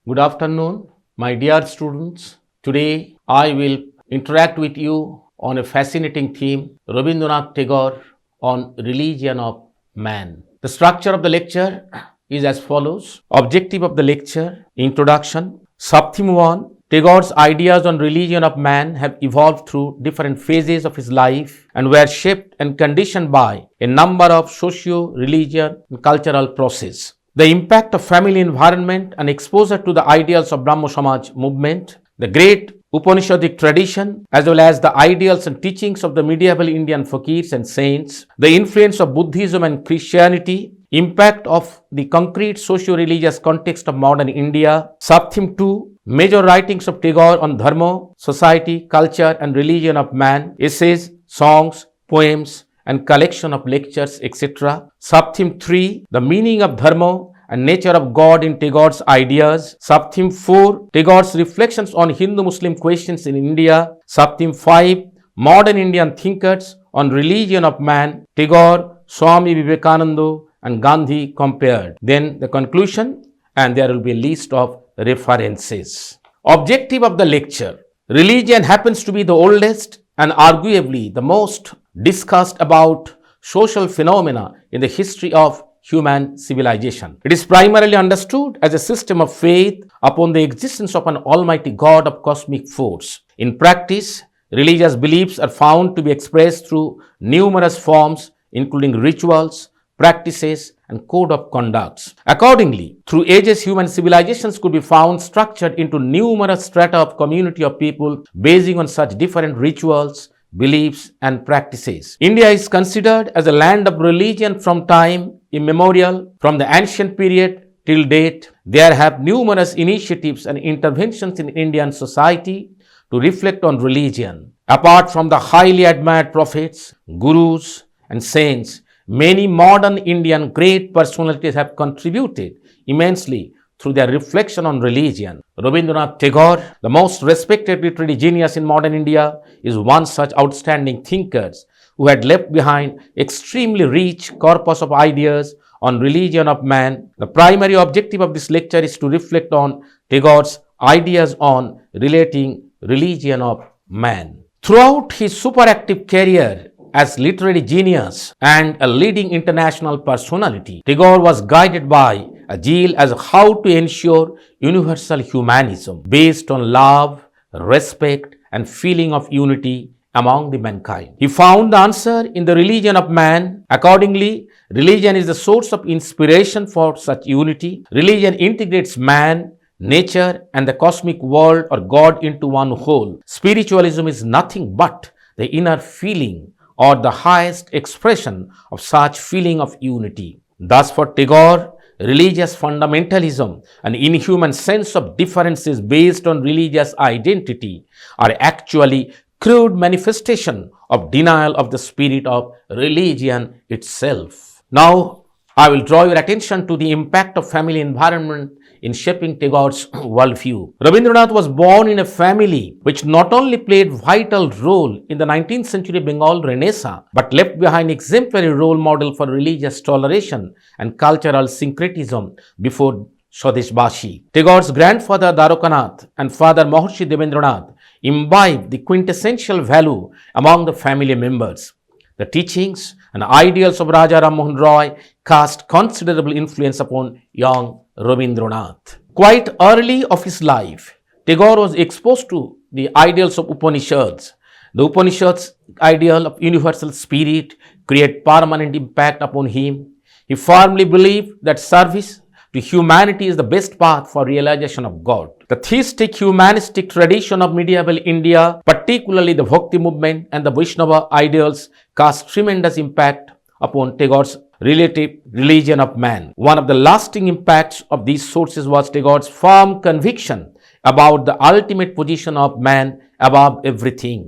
Good afternoon, my dear students. Today I will interact with you on a fascinating theme, Rabindranath Tagore on religion of man. The structure of the lecture is as follows. Objective of the lecture, introduction. Subtheme 1, Tagore's ideas on religion of man have evolved through different phases of his life and were shaped and conditioned by a number of socio-religion and cultural processes. The impact of family environment and exposure to the ideals of Brahmo Samaj movement, the great Upanishadic tradition, as well as the ideals and teachings of the medieval Indian fakirs and saints, the influence of Buddhism and Christianity, impact of the concrete socio-religious context of modern India. Subtheme 2, major writings of Tagore on dharma, society, culture and religion of man, essays, songs, poems, and collection of lectures, etc. Subtheme 3, the meaning of dharma and nature of God in Tagore's ideas. Subtheme 4, Tagore's reflections on Hindu-Muslim questions in India. Subtheme 5, modern Indian thinkers on religion of man, Tagore, Swami Vivekananda and Gandhi compared. Then the conclusion, and there will be a list of references. Objective of the lecture. Religion happens to be the oldest and arguably the most discussed about social phenomena in the history of human civilization. It is primarily understood as a system of faith upon the existence of an almighty God of cosmic force. In practice, religious beliefs are found to be expressed through numerous forms, including rituals, practices, and code of conducts. Accordingly, through ages, human civilizations could be found structured into numerous strata of community of people basing on such different rituals, beliefs, and practices. India is considered as a land of religion from time immemorial. From the ancient period till date, there have numerous initiatives and interventions in Indian society to reflect on religion. Apart from the highly admired prophets, gurus, and saints, many modern Indian great personalities have contributed immensely through their reflection on religion. Rabindranath Tagore, the most respected literary genius in modern India, is one such outstanding thinker who had left behind extremely rich corpus of ideas on religion of man. The primary objective of this lecture is to reflect on Tagore's ideas on relating religion of man. Throughout his superactive career as literary genius and a leading international personality, Tagore was guided by a zeal as how to ensure universal humanism based on love, respect, and feeling of unity among the mankind. He found the answer in the religion of man. Accordingly, religion is the source of inspiration for such unity. Religion integrates man, nature, and the cosmic world or God into one whole. Spiritualism is nothing but the inner feeling or the highest expression of such feeling of unity. Thus, for Tagore, religious fundamentalism, an inhuman sense of differences based on religious identity, are actually crude manifestation of denial of the spirit of religion itself. Now, I will draw your attention to the impact of family environment in shaping Tagore's worldview. Rabindranath was born in a family which not only played vital role in the 19th century Bengal Renaissance, but left behind exemplary role model for religious toleration and cultural syncretism before Swadeshbashi. Tagore's grandfather Dwarkanath and father Maharishi Devendranath imbibed the quintessential value among the family members. The teachings and ideals of Raja Ram Mohan Roy cast considerable influence upon young Rabindranath. Quite early of his life, Tagore was exposed to the ideals of Upanishads. The Upanishads' ideal of universal spirit create permanent impact upon him. He firmly believed that service to humanity is the best path for realization of God. The theistic humanistic tradition of medieval India, particularly the Bhakti movement and the Vaishnava ideals, cast tremendous impact upon Tagore's relative religion of man. One of the lasting impacts of these sources was Tagore's firm conviction about the ultimate position of man above everything,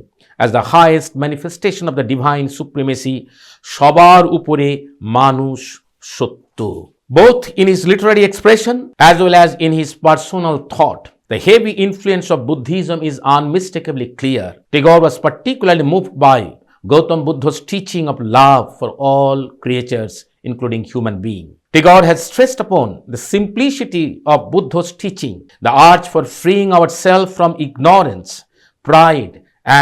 as the highest manifestation of the divine supremacy, সবার উপরে মানুষ সত্য. Both in his literary expression as well as in his personal thought, the heavy influence of Buddhism is unmistakably clear. Tagore was particularly moved by Gautam Buddha's teaching of love for all creatures, including human beings. Tagore has stressed upon the simplicity of Buddha's teaching, the urge for freeing ourselves from ignorance, pride,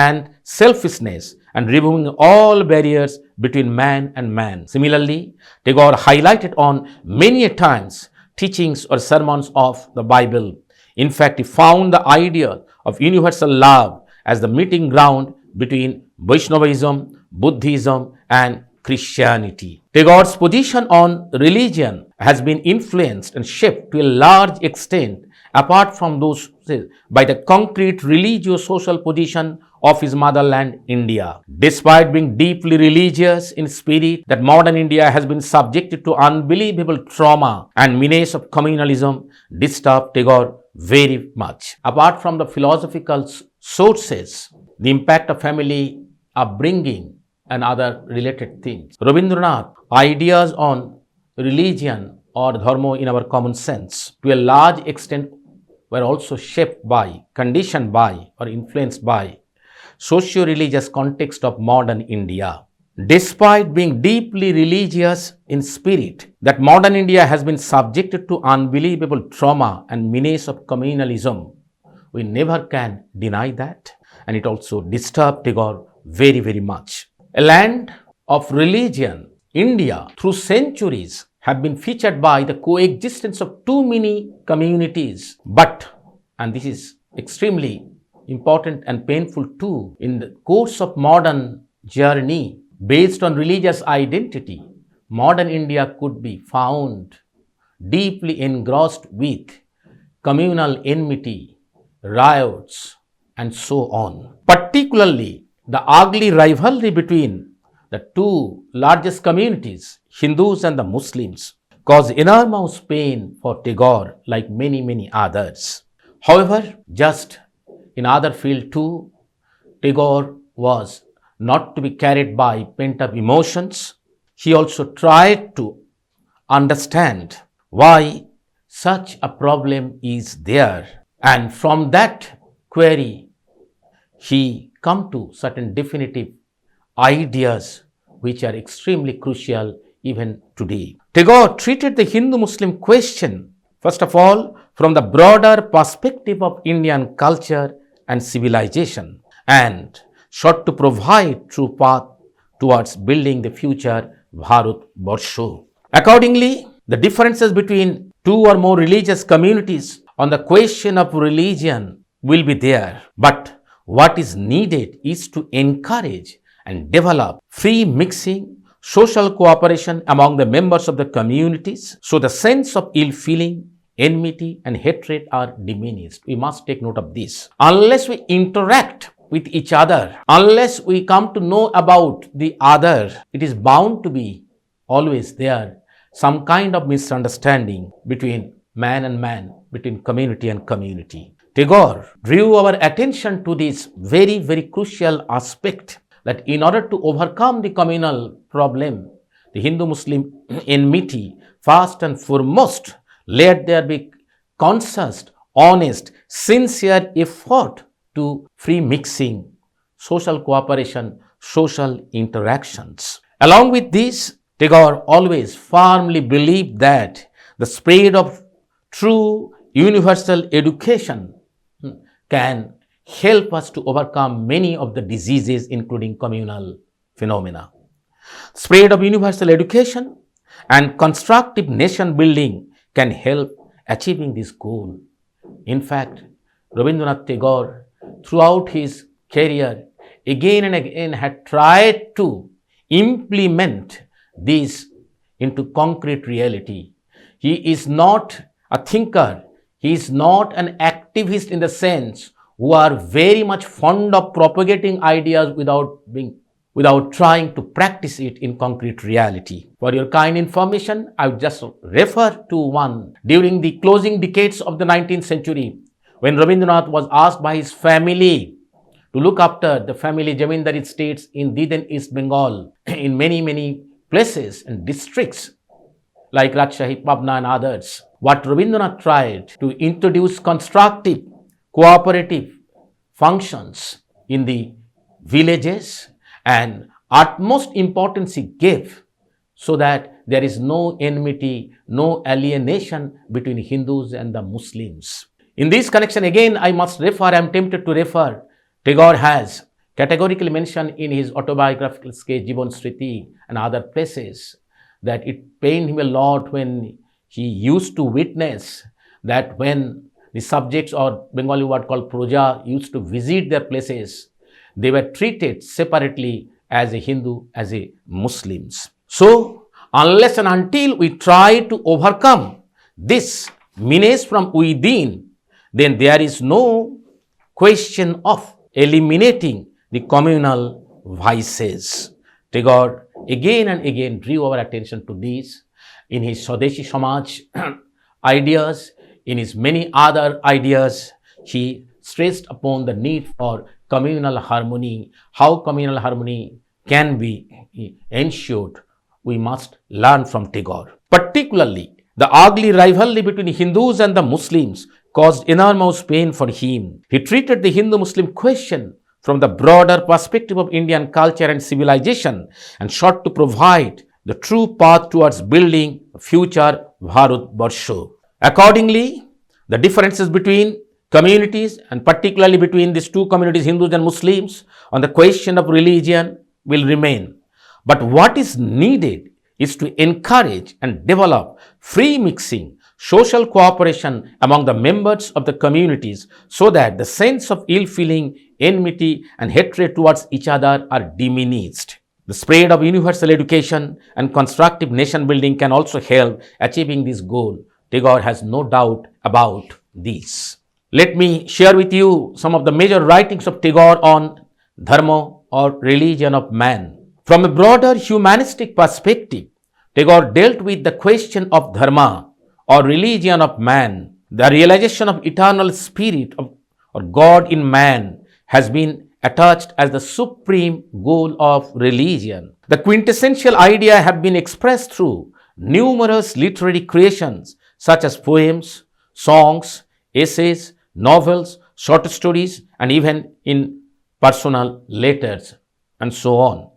and selfishness, and removing all barriers between man and man. Similarly, Tagore highlighted on many times teachings or sermons of the Bible. In fact, he found the idea of universal love as the meeting ground between Vaishnavism, Buddhism, and Christianity. Tagore's position on religion has been influenced and shaped to a large extent, apart from those by the concrete religious-social position of his motherland, India. Despite being deeply religious in spirit, that modern India has been subjected to unbelievable trauma and menace of communalism disturbed Tagore very much. Apart from the philosophical sources, the impact of family upbringing and other related things, Rabindranath ideas on religion or dharma in our common sense to a large extent were also shaped by, conditioned by, or influenced by socio-religious context of modern India. Despite being deeply religious in spirit, that modern India has been subjected to unbelievable trauma and menace of communalism. We never can deny that, and it also disturbed Tagore very, very much. A land of religion, India, through centuries, have been featured by the coexistence of too many communities. But, and this is extremely important and painful too, in the course of modern journey based on religious identity, modern India could be found deeply engrossed with communal enmity, riots, and so on. Particularly, the ugly rivalry between the two largest communities, Hindus and the Muslims, caused enormous pain for Tagore like many, many others. However, just in other field too, Tagore was not to be carried by pent-up emotions. He also tried to understand why such a problem is there, and from that query, he come to certain definitive ideas which are extremely crucial even today. Tagore treated the Hindu-Muslim question, first of all, from the broader perspective of Indian culture and civilization, and sought to provide true path towards building the future Bharat Varsho. Accordingly, the differences between two or more religious communities on the question of religion will be there, but what is needed is to encourage and develop free mixing, social cooperation among the members of the communities, so the sense of ill feeling, enmity, and hatred are diminished. We must take note of this. Unless we interact with each other, unless we come to know about the other, it is bound to be always there some kind of misunderstanding between man and man, between community and community. Tagore drew our attention to this very, very crucial aspect, that in order to overcome the communal problem, the Hindu-Muslim enmity, first and foremost, let there be conscious, honest, sincere effort to free mixing, social cooperation, social interactions. Along with this, Tagore always firmly believed that the spread of true universal education can help us to overcome many of the diseases, including communal phenomena. Spread of universal education and constructive nation building can help achieving this goal. In fact, Rabindranath Tagore, throughout his career, again and again had tried to implement this into concrete reality. He is not a thinker, he is not an activist in the sense who are very much fond of propagating ideas without trying to practice it in concrete reality. For your kind information, I would just refer to one. During the closing decades of the 19th century, When Rabindranath was asked by his family to look after the family Jamindari estates in Diden, East Bengal, in many places and districts like Rajshahi, Pabna and others, what Rabindranath tried to introduce constructive, cooperative functions in the villages, and utmost importance he gave so that there is no enmity, no alienation between Hindus and the Muslims. In this connection, again, I must refer, I am tempted to refer, Tagore has categorically mentioned in his autobiographical sketch, Jiban Sriti, and other places, that it pained him a lot when he used to witness that when the subjects, or Bengali word called Proja, used to visit their places, they were treated separately as a Hindu, as a Muslims. So, unless and until we try to overcome this menace from within, then there is no question of eliminating the communal vices. Tagore again and again drew our attention to these in his Swadeshi Samaj ideas, in his many other ideas. He stressed upon the need for communal harmony. How communal harmony can be ensured, we must learn from Tagore. Particularly, the ugly rivalry between Hindus and the Muslims caused enormous pain for him. He treated the Hindu-Muslim question from the broader perspective of Indian culture and civilization and sought to provide the true path towards building a future Bharatvarsha. Accordingly, the differences between communities, and particularly between these two communities, Hindus and Muslims, on the question of religion will remain. But what is needed is to encourage and develop free mixing, social cooperation among the members of the communities so that the sense of ill feeling, enmity and hatred towards each other are diminished. The spread of universal education and constructive nation building can also help achieving this goal. Tagore has no doubt about this. Let me share with you some of the major writings of Tagore on Dharma, or religion of man. From a broader humanistic perspective, Tagore dealt with the question of Dharma, or religion of man. The realization of eternal spirit or God in man has been attached as the supreme goal of religion. The quintessential idea have been expressed through numerous literary creations such as poems, songs, essays, novels, short stories, and even in personal letters, and so on.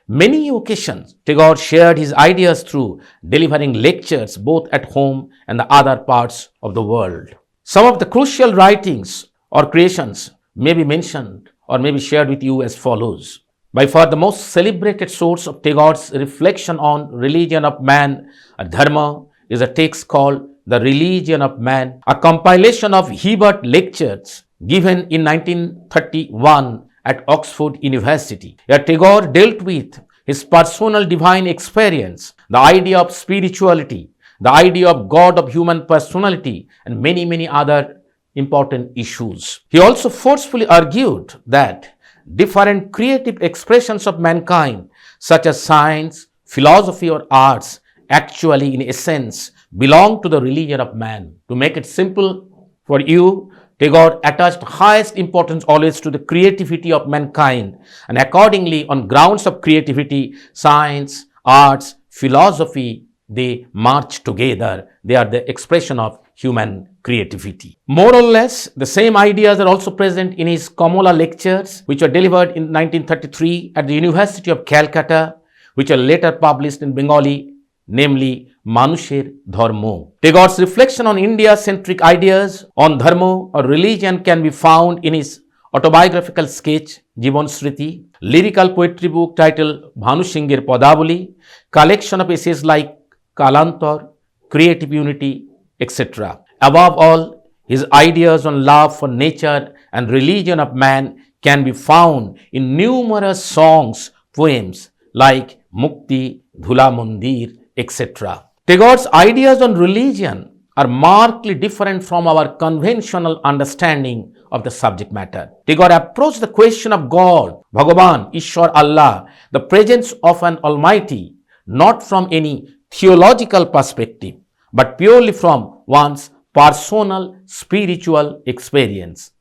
Many occasions, Tagore shared his ideas through delivering lectures both at home and the other parts of the world. Some of the crucial writings or creations may be mentioned or may be shared with you as follows. By far the most celebrated source of Tagore's reflection on religion of man, Dharma, is a text called The Religion of Man, a compilation of Hebert lectures given in 1931 at Oxford University. Here Tagore dealt with his personal divine experience, the idea of spirituality, the idea of God of human personality, and many other important issues. He also forcefully argued that different creative expressions of mankind, such as science, philosophy, or arts, actually in essence belong to the religion of man. To make it simple for you, Tagore attached highest importance always to the creativity of mankind, and accordingly, on grounds of creativity, science, arts, philosophy, they march together. They are the expression of human creativity. More or less, the same ideas are also present in his Kamala lectures, which were delivered in 1933 at the University of Calcutta, which are later published in Bengali, namely Manusher Dharma. Tagore's reflection on India-centric ideas on Dharma or religion can be found in his autobiographical sketch Jiban Sriti, lyrical poetry book titled Bhanu Singh's Padavali, collection of essays like Kalantar, Creative Unity, etc. Above all, his ideas on love for nature and religion of man can be found in numerous songs, poems like Mukti, Dhula Mandir, etc. Tagore's ideas on religion are markedly different from our conventional understanding of the subject matter. Tagore approached the question of God, Bhagavan, Ishwar, Allah, the presence of an Almighty, not from any theological perspective, but purely from one's personal spiritual experience.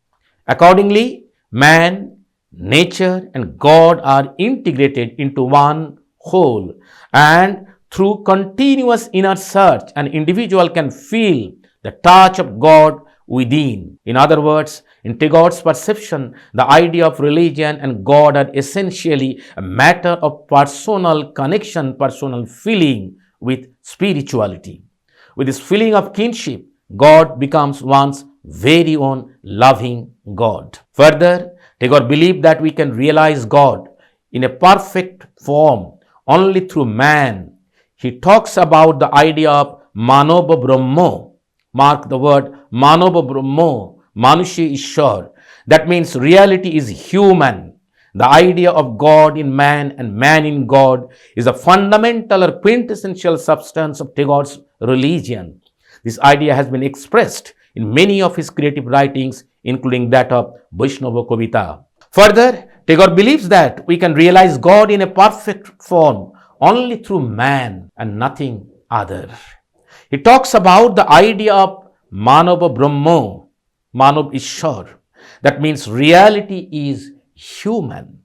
Accordingly, man, nature, and God are integrated into one whole, and through continuous inner search, an individual can feel the touch of God within. In other words, in Tagore's perception, the idea of religion and God are essentially a matter of personal connection, personal feeling with spirituality. With this feeling of kinship, God becomes one's very own loving God. Further, Tagore believed that we can realize God in a perfect form only through man. He talks about the idea of Manava Brahma. Mark the word Manava Brahma, Manushya Ishwar. That means reality is human. The idea of God in man and man in God is a fundamental or quintessential substance of Tagore's religion. This idea has been expressed in many of his creative writings, including that of Vaishnava Kavita. Further, Tagore believes that we can realize God in a perfect form only through man and nothing other. He talks about the idea of Manava Brahma, Manav Ishwar. That means reality is human.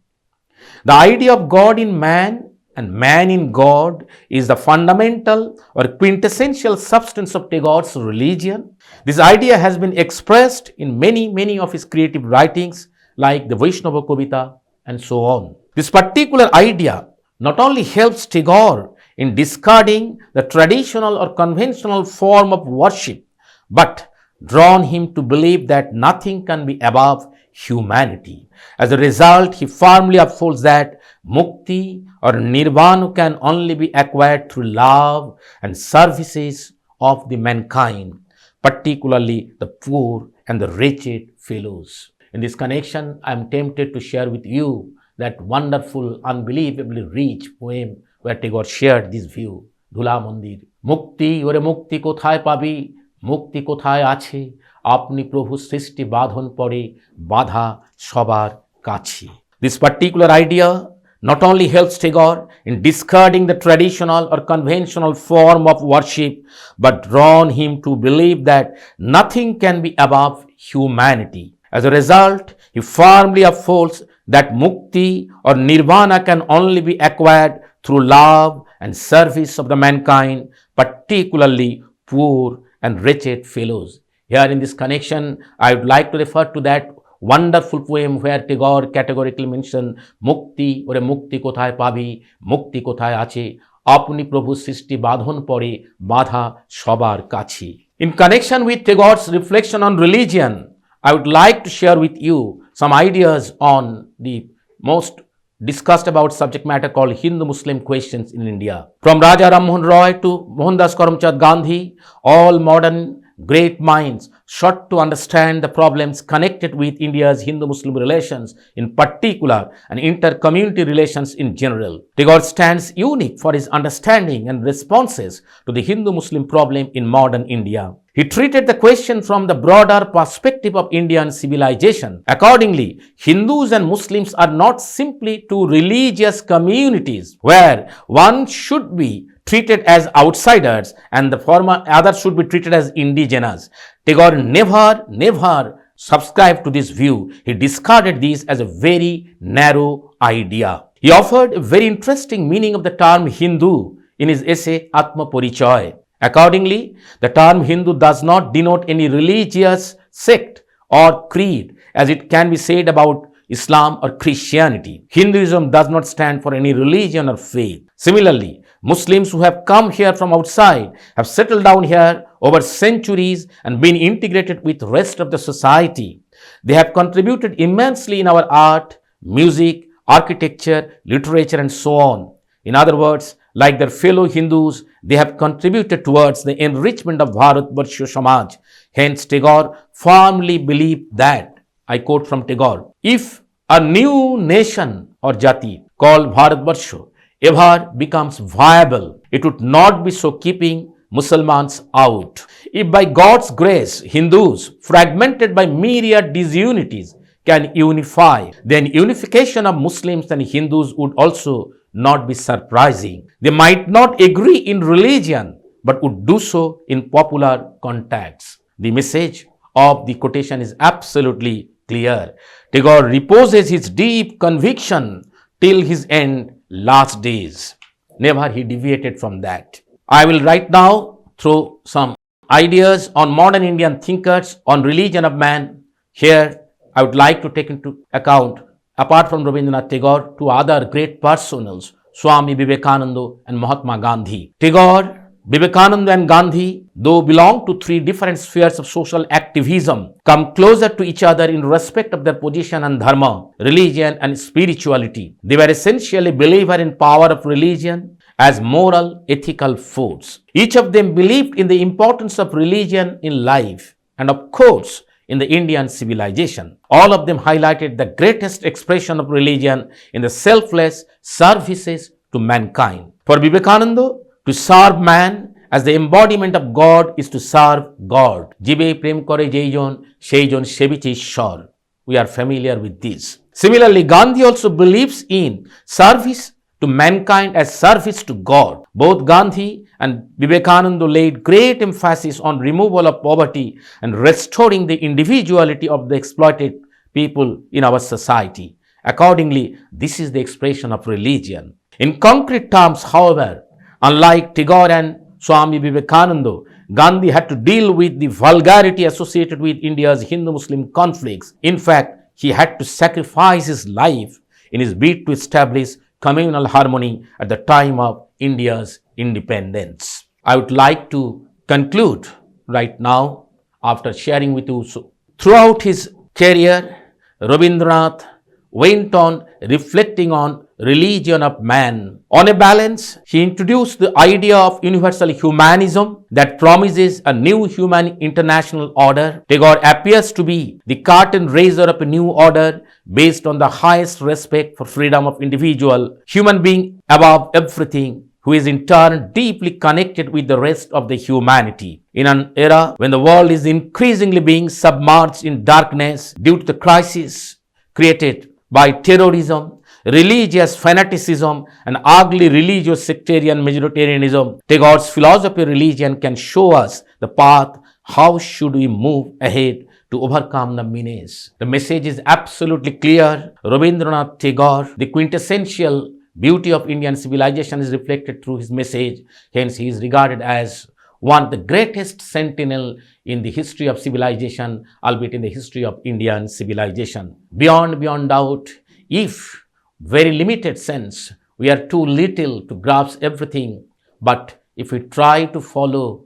The idea of God in man and man in God is the fundamental or quintessential substance of Tagore's religion. This idea has been expressed in many of his creative writings like the Vaishnava Kavita and so on. This particular idea not only helps Tagore in discarding the traditional or conventional form of worship, but drawn him to believe that nothing can be above humanity. As a result, he firmly upholds that mukti or nirvana can only be acquired through love and services of the mankind, particularly the poor and the wretched fellows. In this connection, I am tempted to share with you that wonderful, unbelievably rich poem where Tagore shared this view. Dhula Mandir. Mukti, ore mukti kothay pabi, mukti kothay ache, apni prabhu srishti badhon pore, badha shobar kache. This particular idea not only helps Tagore in discarding the traditional or conventional form of worship, but drawn him to believe that nothing can be above humanity. As a result, he firmly upholds that mukti or nirvana can only be acquired through love and service of the mankind, particularly poor and wretched fellows. Here in this connection, I would like to refer to that wonderful poem where Tagore categorically mentioned mukti ore mukti kothay pabi, mukti kothay ache, apni prabhu srishti badhon pore, badha shobar kache. In connection with Tagore's reflection on religion, I would like to share with you some ideas on the most discussed about subject matter called Hindu-Muslim questions in India. From Raja Ram Mohan Roy to Mohandas Karamchand Gandhi, all modern great minds sought to understand the problems connected with India's Hindu-Muslim relations in particular and inter-community relations in general. Tagore stands unique for his understanding and responses to the Hindu-Muslim problem in modern India. He treated the question from the broader perspective of Indian civilization. Accordingly, Hindus and Muslims are not simply two religious communities where one should be treated as outsiders and the other should be treated as indigenous. Tagore never subscribed to this view. He discarded this as a very narrow idea. He offered a very interesting meaning of the term Hindu in his essay Atma Parichaya. Accordingly, the term Hindu does not denote any religious sect or creed as it can be said about Islam or Christianity. Hinduism does not stand for any religion or faith. Similarly, Muslims who have come here from outside have settled down here over centuries and been integrated with the rest of the society. They have contributed immensely in our art, music, architecture, literature and so on. In other words, like their fellow Hindus, they have contributed towards the enrichment of Bharatvarsha Samaj. Hence, Tagore firmly believed that, I quote from Tagore, if a new nation or jati called Bharatvarsha ever becomes viable, it would not be so keeping Muslims out. If by God's grace, Hindus, fragmented by myriad disunities, can unify, then unification of Muslims and Hindus would also not be surprising. They might not agree in religion, but would do so in popular contacts. The message of the quotation is absolutely clear. Tagore reposes his deep conviction till his end last days. Never he deviated from that. I will right now throw some ideas on modern Indian thinkers on religion of man. Here I would like to take into account, apart from Rabindranath Tagore, two other great personals, Swami Vivekananda and Mahatma Gandhi. Tagore, Vivekananda and Gandhi, though belong to three different spheres of social activism, come closer to each other in respect of their position on dharma, religion and spirituality. They were essentially believers in power of religion as moral, ethical force. Each of them believed in the importance of religion in life and of course in the Indian civilization. All of them highlighted the greatest expression of religion in the selfless services to mankind. For Vivekananda, to serve man as the embodiment of God is to serve God. Jibe prem kore jeijon, seijon sebiche ishwar. We are familiar with this. Similarly, Gandhi also believes in service to mankind as service to God. Both Gandhi and Vivekananda laid great emphasis on removal of poverty and restoring the individuality of the exploited people in our society. Accordingly, this is the expression of religion. In concrete terms, however, unlike Tagore and Swami Vivekananda, Gandhi had to deal with the vulgarity associated with India's Hindu-Muslim conflicts. In fact, he had to sacrifice his life in his bid to establish communal harmony at the time of India's independence. I would like to conclude right now after sharing with you. So, throughout his career, Rabindranath went on reflecting on religion of man. On a balance, he introduced the idea of universal humanism that promises a new human international order. Tagore appears to be the curtain raiser of a new order based on the highest respect for freedom of individual human being above everything, who is in turn deeply connected with the rest of the humanity. In an era when the world is increasingly being submerged in darkness due to the crisis created by terrorism, religious fanaticism, and ugly religious sectarian majoritarianism, Tagore's philosophy of religion can show us the path how should we move ahead to overcome the menace. The message is absolutely clear. Rabindranath Tagore, the quintessential beauty of Indian civilization, is reflected through his message. Hence, he is regarded as one of the greatest sentinel in the history of civilization, albeit in the history of Indian civilization. Beyond doubt, if very limited sense, we are too little to grasp everything, but if we try to follow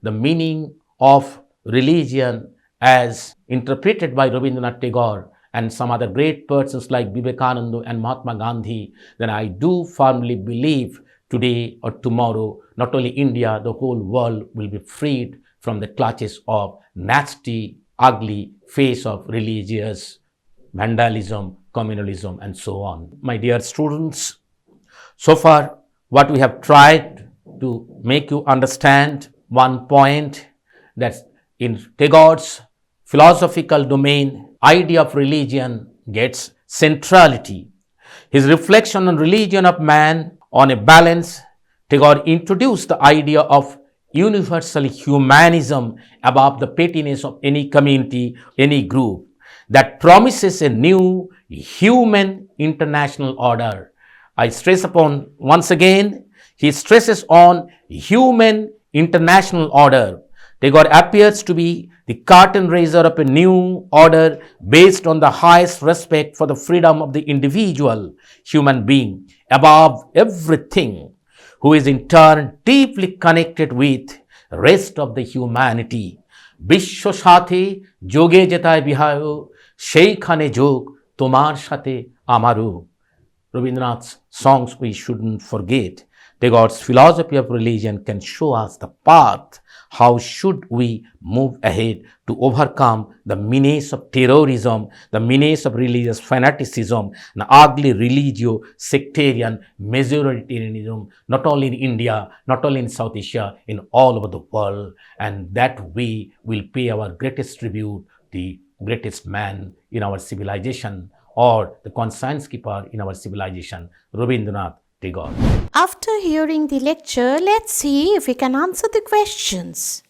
the meaning of religion as interpreted by Rabindranath Tagore and some other great persons like Vivekananda and Mahatma Gandhi, then I do firmly believe today or tomorrow, not only India, the whole world will be freed from the clutches of nasty, ugly face of religious vandalism, communalism, and so on. My dear students, so far what we have tried to make you understand one point, that in Tagore's philosophical domain, idea of religion gets centrality. His reflection on religion of man on a balance, Tagore introduced the idea of universal humanism above the pettiness of any community, any group, that promises a new human international order. I stress upon once again, he stresses on human international order. Tagore appears to be the curtain raiser of a new order based on the highest respect for the freedom of the individual human being above everything, who is in turn deeply connected with the rest of the humanity. Bishwa sathe joge jetaye bihayo, sheikhane jog tomar sathe amaru. Rabindranath's songs we shouldn't forget. Tagore's philosophy of religion can show us the path. How should we move ahead to overcome the menace of terrorism, the menace of religious fanaticism, and ugly religio-sectarian majoritarianism, not only in India, not only in South Asia, in all over the world. And that we will pay our greatest tribute, the greatest man in our civilization, or the conscience keeper in our civilization, Rabindranath Tagore. After hearing the lecture, let's see if we can answer the questions.